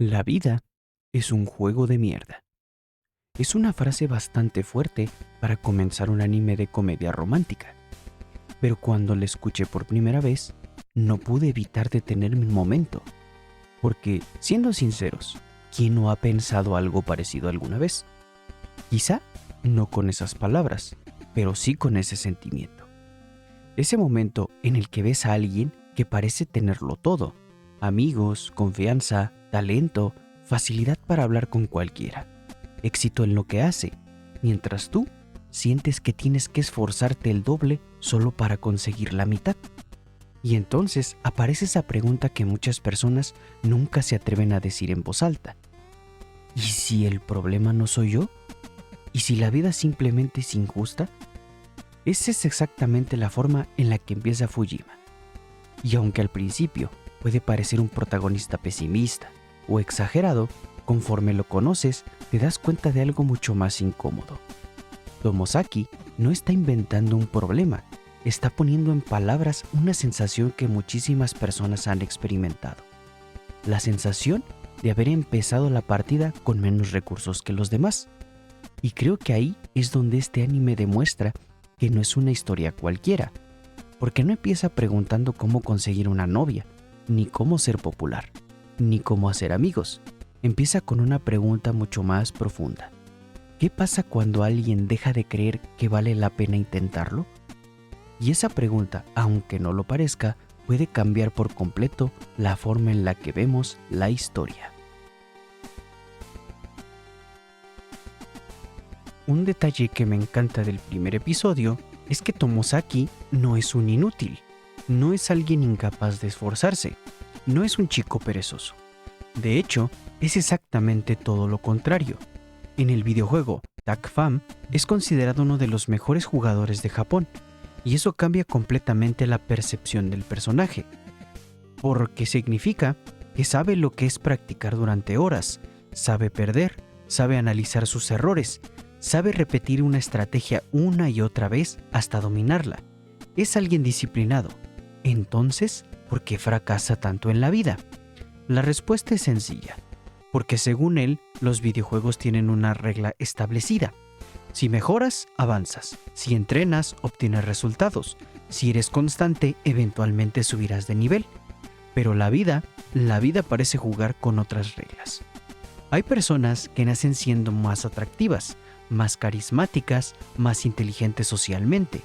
La vida es un juego de mierda. Es una frase bastante fuerte para comenzar un anime de comedia romántica. Pero cuando la escuché por primera vez, no pude evitar detenerme un momento. Porque, siendo sinceros, ¿quién no ha pensado algo parecido alguna vez? Quizá no con esas palabras, pero sí con ese sentimiento. Ese momento en el que ves a alguien que parece tenerlo todo. Amigos, confianza, talento, facilidad para hablar con cualquiera, éxito en lo que hace, mientras tú sientes que tienes que esforzarte el doble solo para conseguir la mitad. Y entonces aparece esa pregunta que muchas personas nunca se atreven a decir en voz alta. ¿Y si el problema no soy yo? ¿Y si la vida simplemente es injusta? Esa es exactamente la forma en la que empieza Fujima. Y aunque al principio puede parecer un protagonista pesimista o exagerado, conforme lo conoces te das cuenta de algo mucho más incómodo. Tomosaki no está inventando un problema, está poniendo en palabras una sensación que muchísimas personas han experimentado. La sensación de haber empezado la partida con menos recursos que los demás. Y creo que ahí es donde este anime demuestra que no es una historia cualquiera, porque no empieza preguntando cómo conseguir una novia, ni cómo ser popular, ni cómo hacer amigos. Empieza con una pregunta mucho más profunda. ¿Qué pasa cuando alguien deja de creer que vale la pena intentarlo? Y esa pregunta, aunque no lo parezca, puede cambiar por completo la forma en la que vemos la historia. Un detalle que me encanta del primer episodio es que Tomosaki no es un inútil, no es alguien incapaz de esforzarse, no es un chico perezoso. De hecho, es exactamente todo lo contrario. En el videojuego, TAC-FAM es considerado uno de los mejores jugadores de Japón, y eso cambia completamente la percepción del personaje, porque significa que sabe lo que es practicar durante horas, sabe perder, sabe analizar sus errores, sabe repetir una estrategia una y otra vez hasta dominarla. Es alguien disciplinado. Entonces, ¿por qué fracasa tanto en la vida? La respuesta es sencilla, porque según él, los videojuegos tienen una regla establecida. Si mejoras, avanzas. Si entrenas, obtienes resultados. Si eres constante, eventualmente subirás de nivel. Pero la vida parece jugar con otras reglas. Hay personas que nacen siendo más atractivas, más carismáticas, más inteligentes socialmente.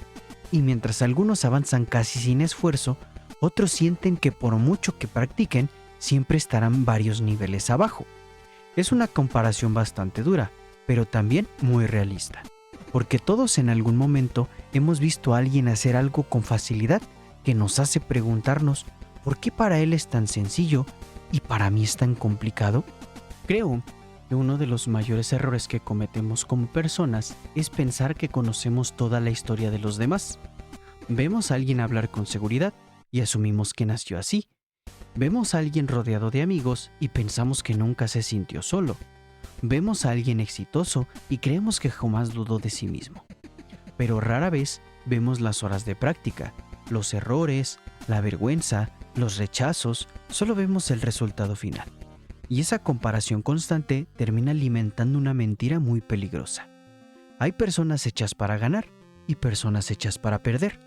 Y mientras algunos avanzan casi sin esfuerzo, otros sienten que por mucho que practiquen, siempre estarán varios niveles abajo. Es una comparación bastante dura, pero también muy realista. Porque todos en algún momento hemos visto a alguien hacer algo con facilidad que nos hace preguntarnos ¿por qué para él es tan sencillo y para mí es tan complicado? Creo que uno de los mayores errores que cometemos como personas es pensar que conocemos toda la historia de los demás. Vemos a alguien hablar con seguridad y asumimos que nació así. Vemos a alguien rodeado de amigos y pensamos que nunca se sintió solo. Vemos a alguien exitoso y creemos que jamás dudó de sí mismo. Pero rara vez vemos las horas de práctica, los errores, la vergüenza, los rechazos, solo vemos el resultado final. Y esa comparación constante termina alimentando una mentira muy peligrosa. Hay personas hechas para ganar y personas hechas para perder.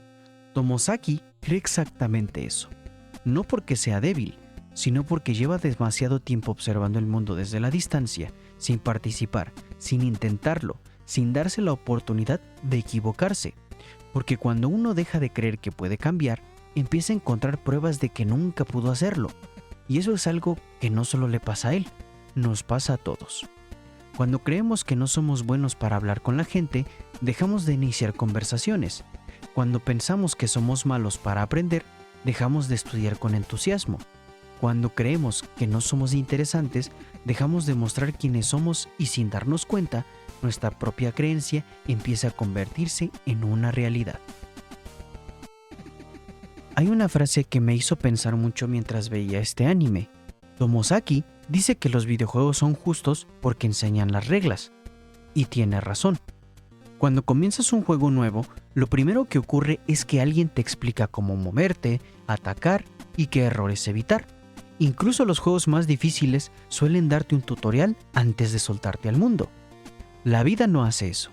Tomosaki cree exactamente eso. No porque sea débil, sino porque lleva demasiado tiempo observando el mundo desde la distancia, sin participar, sin intentarlo, sin darse la oportunidad de equivocarse. Porque cuando uno deja de creer que puede cambiar, empieza a encontrar pruebas de que nunca pudo hacerlo. Y eso es algo que no solo le pasa a él, nos pasa a todos. Cuando creemos que no somos buenos para hablar con la gente, dejamos de iniciar conversaciones. Cuando pensamos que somos malos para aprender, dejamos de estudiar con entusiasmo. Cuando creemos que no somos interesantes, dejamos de mostrar quiénes somos y sin darnos cuenta, nuestra propia creencia empieza a convertirse en una realidad. Hay una frase que me hizo pensar mucho mientras veía este anime. Tomosaki dice que los videojuegos son justos porque enseñan las reglas. Y tiene razón. Cuando comienzas un juego nuevo, lo primero que ocurre es que alguien te explica cómo moverte, atacar y qué errores evitar. Incluso los juegos más difíciles suelen darte un tutorial antes de soltarte al mundo. La vida no hace eso.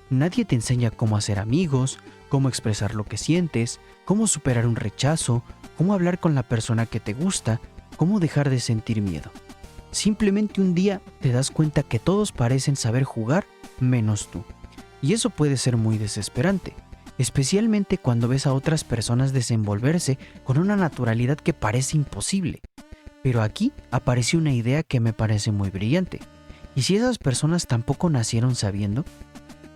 Nadie te enseña cómo hacer amigos, cómo expresar lo que sientes, cómo superar un rechazo, cómo hablar con la persona que te gusta, cómo dejar de sentir miedo. Simplemente un día te das cuenta que todos parecen saber jugar menos tú. Y eso puede ser muy desesperante, especialmente cuando ves a otras personas desenvolverse con una naturalidad que parece imposible. Pero aquí aparece una idea que me parece muy brillante. ¿Y si esas personas tampoco nacieron sabiendo?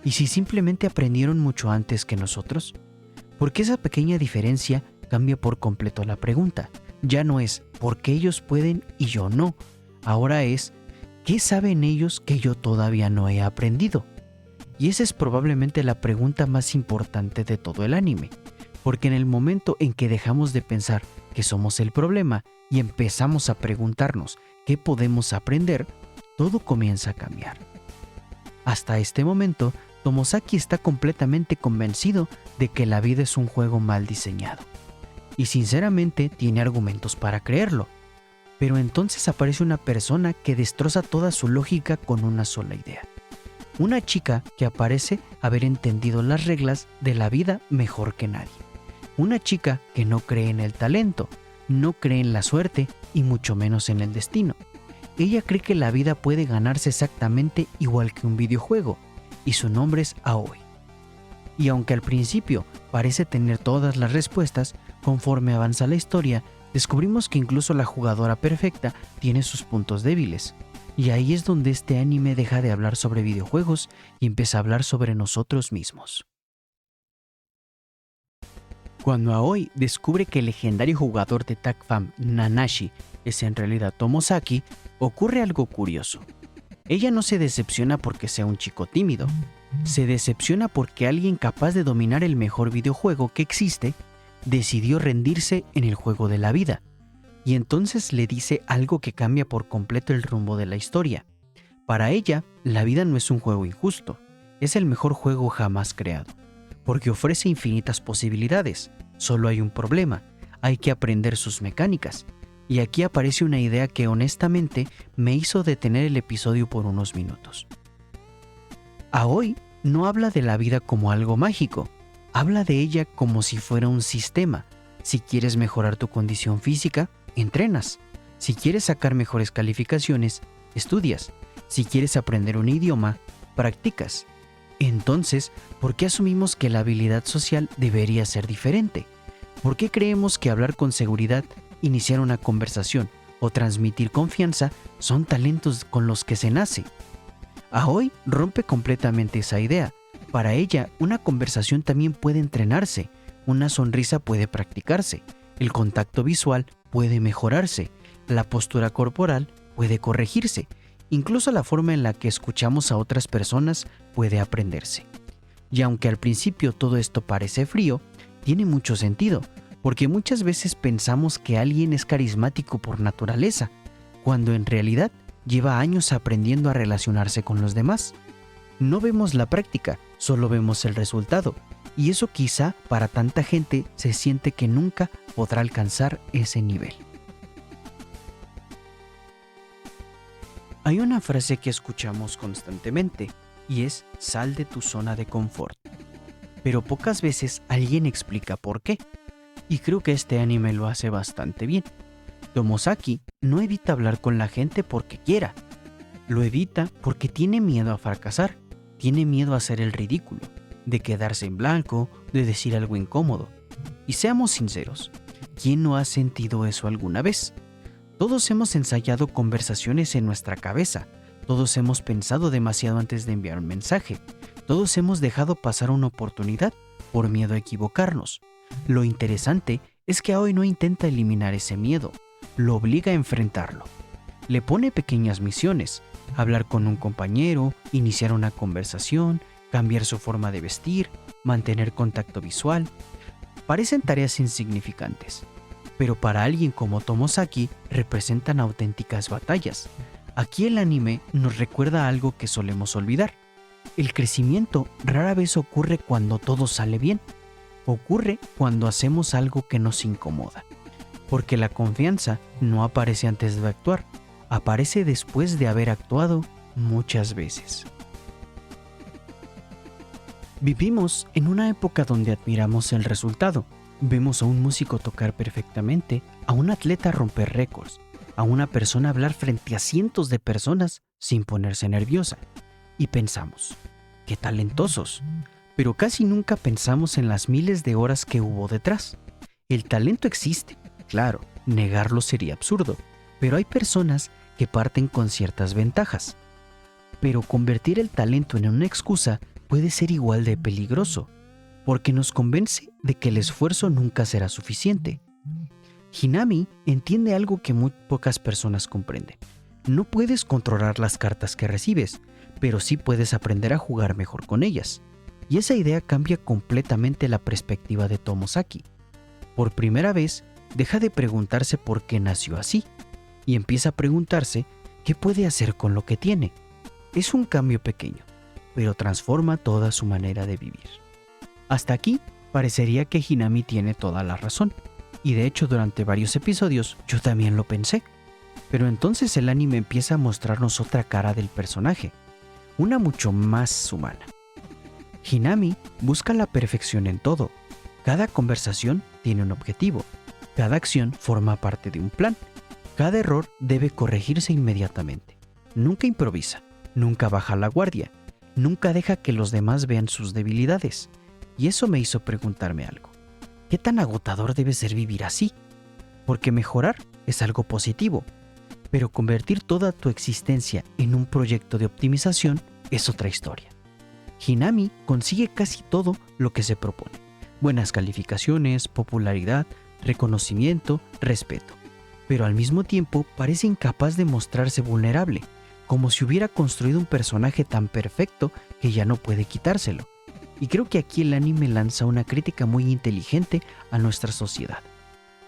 ¿Y si simplemente aprendieron mucho antes que nosotros? Porque esa pequeña diferencia cambia por completo la pregunta. Ya no es ¿por qué ellos pueden y yo no? Ahora es ¿qué saben ellos que yo todavía no he aprendido? Y esa es probablemente la pregunta más importante de todo el anime. Porque en el momento en que dejamos de pensar que somos el problema y empezamos a preguntarnos qué podemos aprender, todo comienza a cambiar. Hasta este momento, Tomosaki está completamente convencido de que la vida es un juego mal diseñado. Y sinceramente tiene argumentos para creerlo. Pero entonces aparece una persona que destroza toda su lógica con una sola idea. Una chica que aparece haber entendido las reglas de la vida mejor que nadie. Una chica que no cree en el talento, no cree en la suerte y mucho menos en el destino. Ella cree que la vida puede ganarse exactamente igual que un videojuego, y su nombre es Aoi. Y aunque al principio parece tener todas las respuestas, conforme avanza la historia, descubrimos que incluso la jugadora perfecta tiene sus puntos débiles. Y ahí es donde este anime deja de hablar sobre videojuegos y empieza a hablar sobre nosotros mismos. Cuando Aoi descubre que el legendario jugador de Tag Fam, Nanashi, es en realidad Tomosaki, ocurre algo curioso. Ella no se decepciona porque sea un chico tímido, se decepciona porque alguien capaz de dominar el mejor videojuego que existe decidió rendirse en el juego de la vida. Y entonces le dice algo que cambia por completo el rumbo de la historia. Para ella, la vida no es un juego injusto, es el mejor juego jamás creado, porque ofrece infinitas posibilidades. Solo hay un problema, hay que aprender sus mecánicas. Y aquí aparece una idea que honestamente me hizo detener el episodio por unos minutos. Aoi no habla de la vida como algo mágico, habla de ella como si fuera un sistema. Si quieres mejorar tu condición física, entrenas. Si quieres sacar mejores calificaciones, estudias. Si quieres aprender un idioma, practicas. Entonces, ¿por qué asumimos que la habilidad social debería ser diferente? ¿Por qué creemos que hablar con seguridad, iniciar una conversación o transmitir confianza son talentos con los que se nace? Aoi rompe completamente esa idea. Para ella, una conversación también puede entrenarse, una sonrisa puede practicarse, el contacto visual puede mejorarse, la postura corporal puede corregirse, incluso la forma en la que escuchamos a otras personas puede aprenderse. Y aunque al principio todo esto parece frío, tiene mucho sentido, porque muchas veces pensamos que alguien es carismático por naturaleza, cuando en realidad lleva años aprendiendo a relacionarse con los demás. No vemos la práctica, solo vemos el resultado, y eso quizá para tanta gente se siente que nunca podrá alcanzar ese nivel. Hay una frase que escuchamos constantemente, y es sal de tu zona de confort. Pero pocas veces alguien explica por qué, y creo que este anime lo hace bastante bien. Tomosaki no evita hablar con la gente porque quiera, lo evita porque tiene miedo a fracasar, tiene miedo a hacer el ridículo, de quedarse en blanco, de decir algo incómodo. Y seamos sinceros, ¿quién no ha sentido eso alguna vez? Todos hemos ensayado conversaciones en nuestra cabeza, todos hemos pensado demasiado antes de enviar un mensaje, todos hemos dejado pasar una oportunidad por miedo a equivocarnos. Lo interesante es que Aoi no intenta eliminar ese miedo, lo obliga a enfrentarlo. Le pone pequeñas misiones, hablar con un compañero, iniciar una conversación, cambiar su forma de vestir, mantener contacto visual. Parecen tareas insignificantes, pero para alguien como Tomosaki representan auténticas batallas. Aquí el anime nos recuerda algo que solemos olvidar. El crecimiento rara vez ocurre cuando todo sale bien, ocurre cuando hacemos algo que nos incomoda. porque la confianza no aparece antes de actuar, aparece después de haber actuado muchas veces. Vivimos en una época donde admiramos el resultado. Vemos a un músico tocar perfectamente, a un atleta romper récords, a una persona hablar frente a cientos de personas sin ponerse nerviosa. Y pensamos, ¡qué talentosos! Pero casi nunca pensamos en las miles de horas que hubo detrás. El talento existe, claro, negarlo sería absurdo, pero hay personas que parten con ciertas ventajas. Pero convertir el talento en una excusa puede ser igual de peligroso, porque nos convence de que el esfuerzo nunca será suficiente. Hinami entiende algo que muy pocas personas comprenden. No puedes controlar las cartas que recibes, pero sí puedes aprender a jugar mejor con ellas. Y esa idea cambia completamente la perspectiva de Tomosaki. Por primera vez, deja de preguntarse por qué nació así, y empieza a preguntarse qué puede hacer con lo que tiene. Es un cambio pequeño, pero transforma toda su manera de vivir. Hasta aquí, parecería que Hinami tiene toda la razón, y de hecho durante varios episodios yo también lo pensé. Pero entonces el anime empieza a mostrarnos otra cara del personaje, una mucho más humana. Hinami busca la perfección en todo. Cada conversación tiene un objetivo. Cada acción forma parte de un plan. Cada error debe corregirse inmediatamente. Nunca improvisa, nunca baja la guardia, nunca deja que los demás vean sus debilidades. Y eso me hizo preguntarme algo. ¿Qué tan agotador debe ser vivir así? Porque mejorar es algo positivo, pero convertir toda tu existencia en un proyecto de optimización es otra historia. Hinami consigue casi todo lo que se propone. Buenas calificaciones, popularidad, reconocimiento, respeto. Pero al mismo tiempo parece incapaz de mostrarse vulnerable, como si hubiera construido un personaje tan perfecto que ya no puede quitárselo. Y creo que aquí el anime lanza una crítica muy inteligente a nuestra sociedad.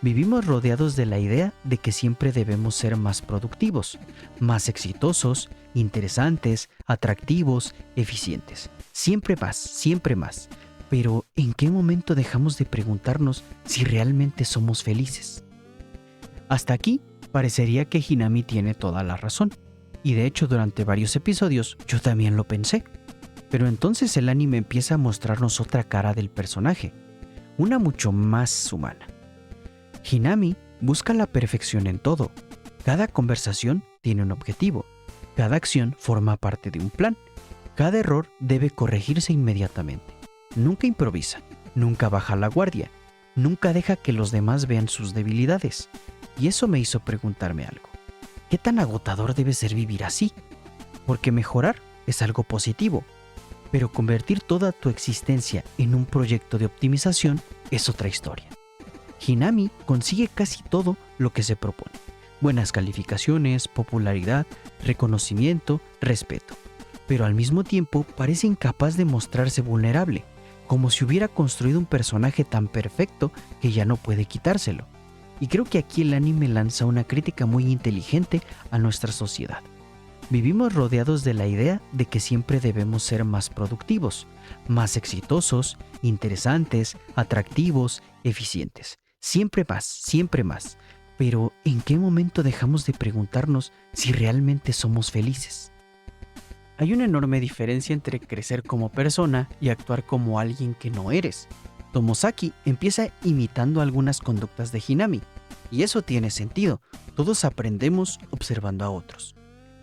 Vivimos rodeados de la idea de que siempre debemos ser más productivos, más exitosos, interesantes, atractivos, eficientes. Siempre más, siempre más. Pero, ¿en qué momento dejamos de preguntarnos si realmente somos felices? Hasta aquí, parecería que Hinami tiene toda la razón. Y de hecho, durante varios episodios, yo también lo pensé. Pero entonces el anime empieza a mostrarnos otra cara del personaje, una mucho más humana. Hinami busca la perfección en todo. Cada conversación tiene un objetivo. Cada acción forma parte de un plan. Cada error debe corregirse inmediatamente. Nunca improvisa, nunca baja la guardia, nunca deja que los demás vean sus debilidades. Y eso me hizo preguntarme algo. ¿Qué tan agotador debe ser vivir así? Porque mejorar es algo positivo, pero convertir toda tu existencia en un proyecto de optimización es otra historia. Hinami consigue casi todo lo que se propone. Buenas calificaciones, popularidad, reconocimiento, respeto. Pero al mismo tiempo parece incapaz de mostrarse vulnerable, como si hubiera construido un personaje tan perfecto que ya no puede quitárselo. Y creo que aquí el anime lanza una crítica muy inteligente a nuestra sociedad. Vivimos rodeados de la idea de que siempre debemos ser más productivos, más exitosos, interesantes, atractivos, eficientes. Siempre más. Pero, ¿en qué momento dejamos de preguntarnos si realmente somos felices? Hay una enorme diferencia entre crecer como persona y actuar como alguien que no eres. Tomosaki empieza imitando algunas conductas de Hinami, y eso tiene sentido. Todos aprendemos observando a otros.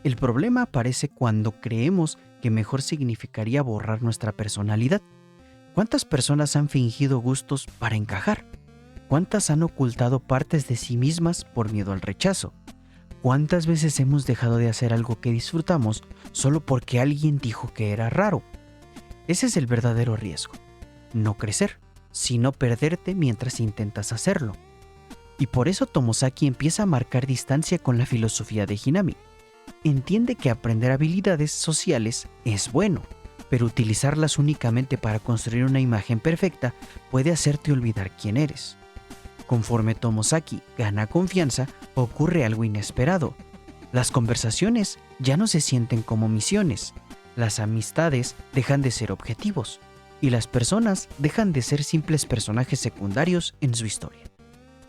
El problema aparece cuando creemos que mejor significaría borrar nuestra personalidad. ¿Cuántas personas han fingido gustos para encajar? ¿Cuántas han ocultado partes de sí mismas por miedo al rechazo? ¿Cuántas veces hemos dejado de hacer algo que disfrutamos solo porque alguien dijo que era raro? Ese es el verdadero riesgo. No crecer, sino perderte mientras intentas hacerlo. Y por eso Tomosaki empieza a marcar distancia con la filosofía de Hinami. Entiende que aprender habilidades sociales es bueno, pero utilizarlas únicamente para construir una imagen perfecta puede hacerte olvidar quién eres. Conforme Tomosaki gana confianza, ocurre algo inesperado. Las conversaciones ya no se sienten como misiones, las amistades dejan de ser objetivos, y las personas dejan de ser simples personajes secundarios en su historia.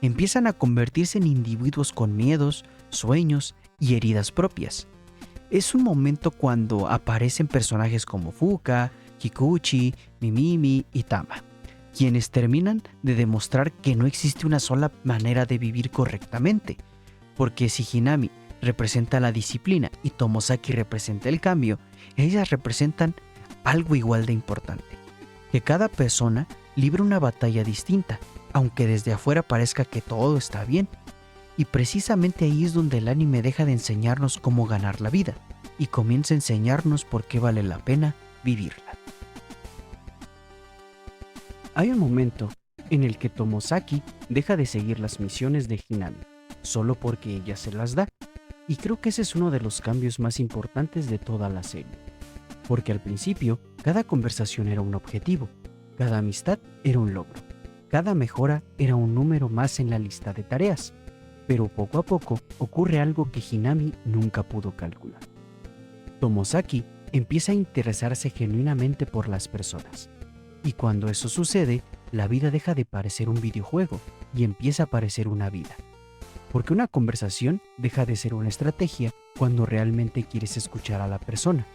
empiezan a convertirse en individuos con miedos, sueños y heridas propias. Es un momento cuando aparecen personajes como Fuka, Kikuchi, Mimimi y Tama, quienes terminan de demostrar que no existe una sola manera de vivir correctamente, porque si Hinami representa la disciplina y Tomosaki representa el cambio, ellas representan algo igual de importante, que cada persona libra una batalla distinta, aunque desde afuera parezca que todo está bien. Y precisamente ahí es donde el anime deja de enseñarnos cómo ganar la vida y comienza a enseñarnos por qué vale la pena vivirla. Hay un momento en el que Tomosaki deja de seguir las misiones de Hinami, solo porque ella se las da, y creo que ese es uno de los cambios más importantes de toda la serie, porque al principio cada conversación era un objetivo, cada amistad era un logro, cada mejora era un número más en la lista de tareas, pero poco a poco ocurre algo que Hinami nunca pudo calcular. Tomosaki empieza a interesarse genuinamente por las personas, y cuando eso sucede, la vida deja de parecer un videojuego y empieza a parecer una vida. Porque una conversación deja de ser una estrategia cuando realmente quieres escuchar a la persona.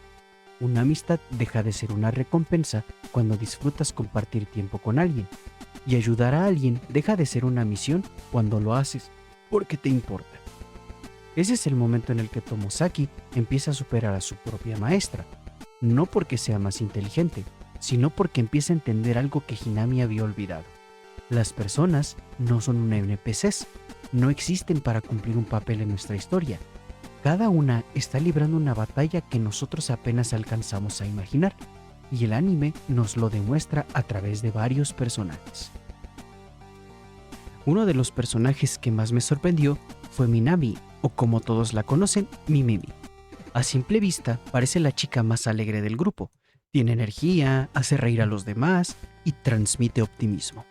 Una amistad deja de ser una recompensa cuando disfrutas compartir tiempo con alguien. Y ayudar a alguien deja de ser una misión cuando lo haces porque te importa. Ese es el momento en el que Tomosaki empieza a superar a su propia maestra, no porque sea más inteligente, sino porque empieza a entender algo que Hinami había olvidado. Las personas no son una NPCs, no existen para cumplir un papel en nuestra historia. Cada una está librando una batalla que nosotros apenas alcanzamos a imaginar, y el anime nos lo demuestra a través de varios personajes. Uno de los personajes que más me sorprendió fue Minami, o como todos la conocen, Mimimi. A simple vista parece la chica más alegre del grupo. Tiene energía, hace reír a los demás y transmite optimismo.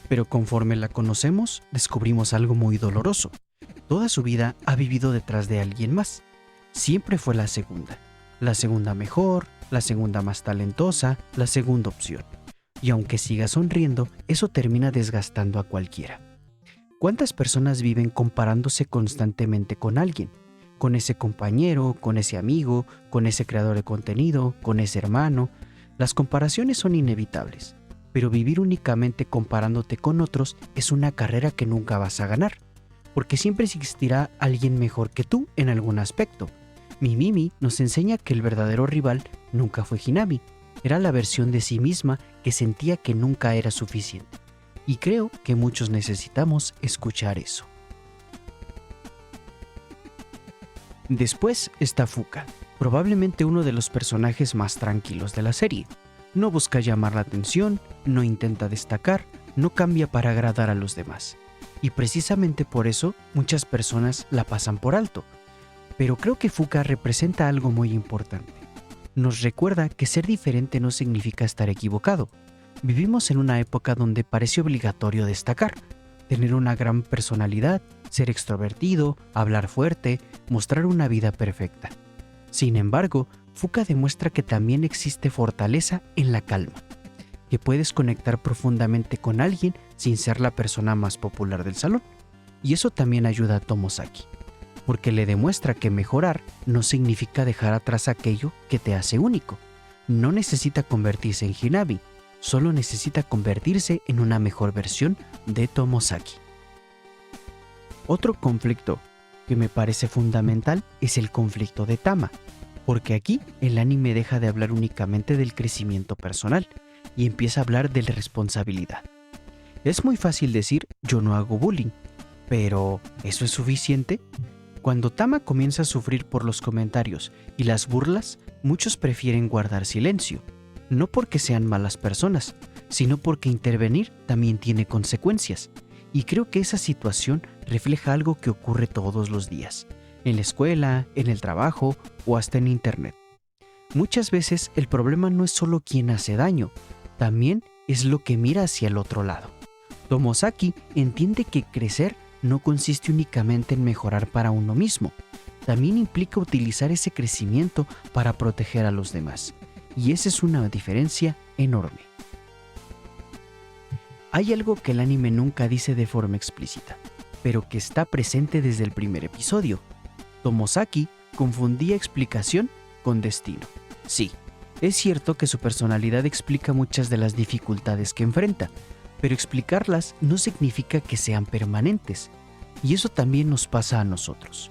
Pero conforme la conocemos, descubrimos algo muy doloroso. Toda su vida ha vivido detrás de alguien más. Siempre fue la segunda mejor, la segunda más talentosa, la segunda opción. Y aunque siga sonriendo, eso termina desgastando a cualquiera. ¿Cuántas personas viven comparándose constantemente con alguien? Con ese compañero, con ese amigo, con ese creador de contenido, con ese hermano. Las comparaciones son inevitables, pero vivir únicamente comparándote con otros es una carrera que nunca vas a ganar, porque siempre existirá alguien mejor que tú en algún aspecto. Mimimi nos enseña que el verdadero rival nunca fue Hinami, era la versión de sí misma que sentía que nunca era suficiente. Y creo que muchos necesitamos escuchar eso. Después está Fuka, probablemente uno de los personajes más tranquilos de la serie. No busca llamar la atención, no intenta destacar, no cambia para agradar a los demás. Y precisamente por eso muchas personas la pasan por alto. Pero creo que Fuka representa algo muy importante. Nos recuerda que ser diferente no significa estar equivocado. Vivimos en una época donde parece obligatorio destacar, tener una gran personalidad, ser extrovertido, hablar fuerte, mostrar una vida perfecta. Sin embargo, Fuka demuestra que también existe fortaleza en la calma, que puedes conectar profundamente con alguien sin ser la persona más popular del salón. Y eso también ayuda a Tomosaki, porque le demuestra que mejorar no significa dejar atrás aquello que te hace único. No necesita convertirse en Hinami, solo necesita convertirse en una mejor versión de Tomosaki. Otro conflicto que me parece fundamental es el conflicto de Tama, porque aquí el anime deja de hablar únicamente del crecimiento personal y empieza a hablar de la responsabilidad. Es muy fácil decir yo no hago bullying, pero ¿eso es suficiente? Cuando Tama comienza a sufrir por los comentarios y las burlas, muchos prefieren guardar silencio. No porque sean malas personas, sino porque intervenir también tiene consecuencias. Y creo que esa situación refleja algo que ocurre todos los días, en la escuela, en el trabajo o hasta en internet. Muchas veces el problema no es solo quien hace daño, también es lo que mira hacia el otro lado. Tomosaki entiende que crecer no consiste únicamente en mejorar para uno mismo, también implica utilizar ese crecimiento para proteger a los demás. Y esa es una diferencia enorme. Hay algo que el anime nunca dice de forma explícita, pero que está presente desde el primer episodio. Tomosaki confundía explicación con destino. Sí, es cierto que su personalidad explica muchas de las dificultades que enfrenta, pero explicarlas no significa que sean permanentes, y eso también nos pasa a nosotros.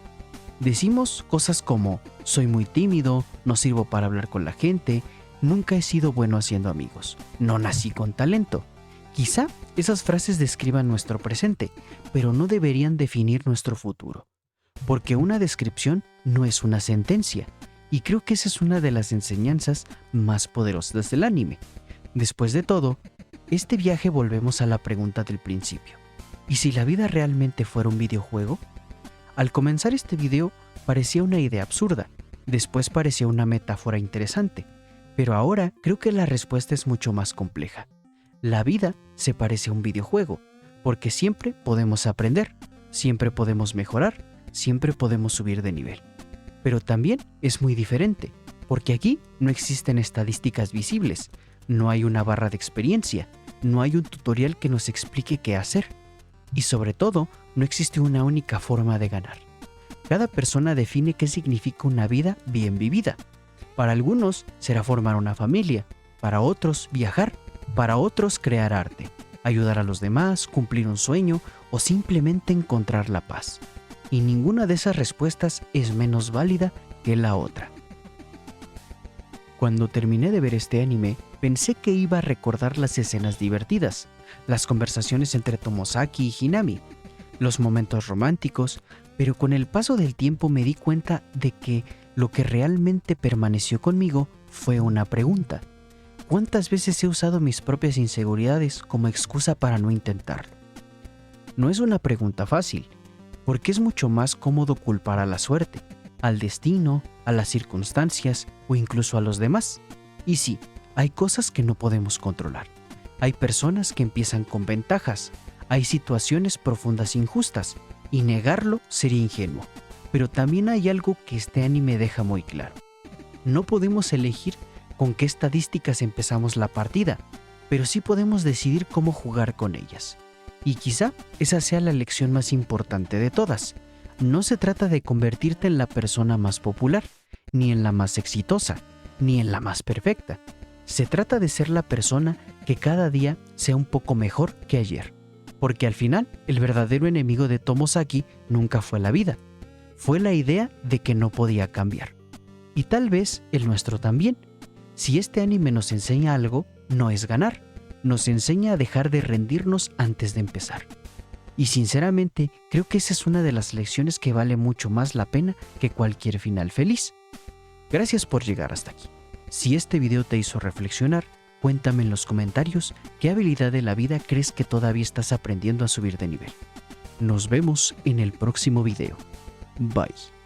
Decimos cosas como, soy muy tímido, no sirvo para hablar con la gente, nunca he sido bueno haciendo amigos, no nací con talento. Quizá esas frases describan nuestro presente, pero no deberían definir nuestro futuro, porque una descripción no es una sentencia, y creo que esa es una de las enseñanzas más poderosas del anime. Después de todo, este viaje volvemos a la pregunta del principio. ¿Y si la vida realmente fuera un videojuego? Al comenzar este video parecía una idea absurda, después parecía una metáfora interesante, pero ahora creo que la respuesta es mucho más compleja. La vida se parece a un videojuego, porque siempre podemos aprender, siempre podemos mejorar, siempre podemos subir de nivel. Pero también es muy diferente, porque aquí no existen estadísticas visibles, no hay una barra de experiencia, no hay un tutorial que nos explique qué hacer. Y sobre todo, no existe una única forma de ganar. Cada persona define qué significa una vida bien vivida. Para algunos será formar una familia, para otros viajar, para otros crear arte, ayudar a los demás, cumplir un sueño o simplemente encontrar la paz. Y ninguna de esas respuestas es menos válida que la otra. Cuando terminé de ver este anime, pensé que iba a recordar las escenas divertidas, las conversaciones entre Tomosaki y Hinami, los momentos románticos, pero con el paso del tiempo me di cuenta de que lo que realmente permaneció conmigo fue una pregunta. ¿Cuántas veces he usado mis propias inseguridades como excusa para no intentarlo? No es una pregunta fácil, porque es mucho más cómodo culpar a la suerte, al destino, a las circunstancias o incluso a los demás. Y sí, hay cosas que no podemos controlar. Hay personas que empiezan con ventajas, hay situaciones profundas e injustas, y negarlo sería ingenuo. Pero también hay algo que este anime deja muy claro. No podemos elegir con qué estadísticas empezamos la partida, pero sí podemos decidir cómo jugar con ellas. Y quizá esa sea la lección más importante de todas. No se trata de convertirte en la persona más popular, ni en la más exitosa, ni en la más perfecta. Se trata de ser la persona que cada día sea un poco mejor que ayer. Porque al final, el verdadero enemigo de Tomosaki nunca fue la vida. Fue la idea de que no podía cambiar. Y tal vez el nuestro también. Si este anime nos enseña algo, no es ganar. Nos enseña a dejar de rendirnos antes de empezar. Y sinceramente, creo que esa es una de las lecciones que vale mucho más la pena que cualquier final feliz. Gracias por llegar hasta aquí. Si este video te hizo reflexionar, cuéntame en los comentarios qué habilidad de la vida crees que todavía estás aprendiendo a subir de nivel. Nos vemos en el próximo video. Bye.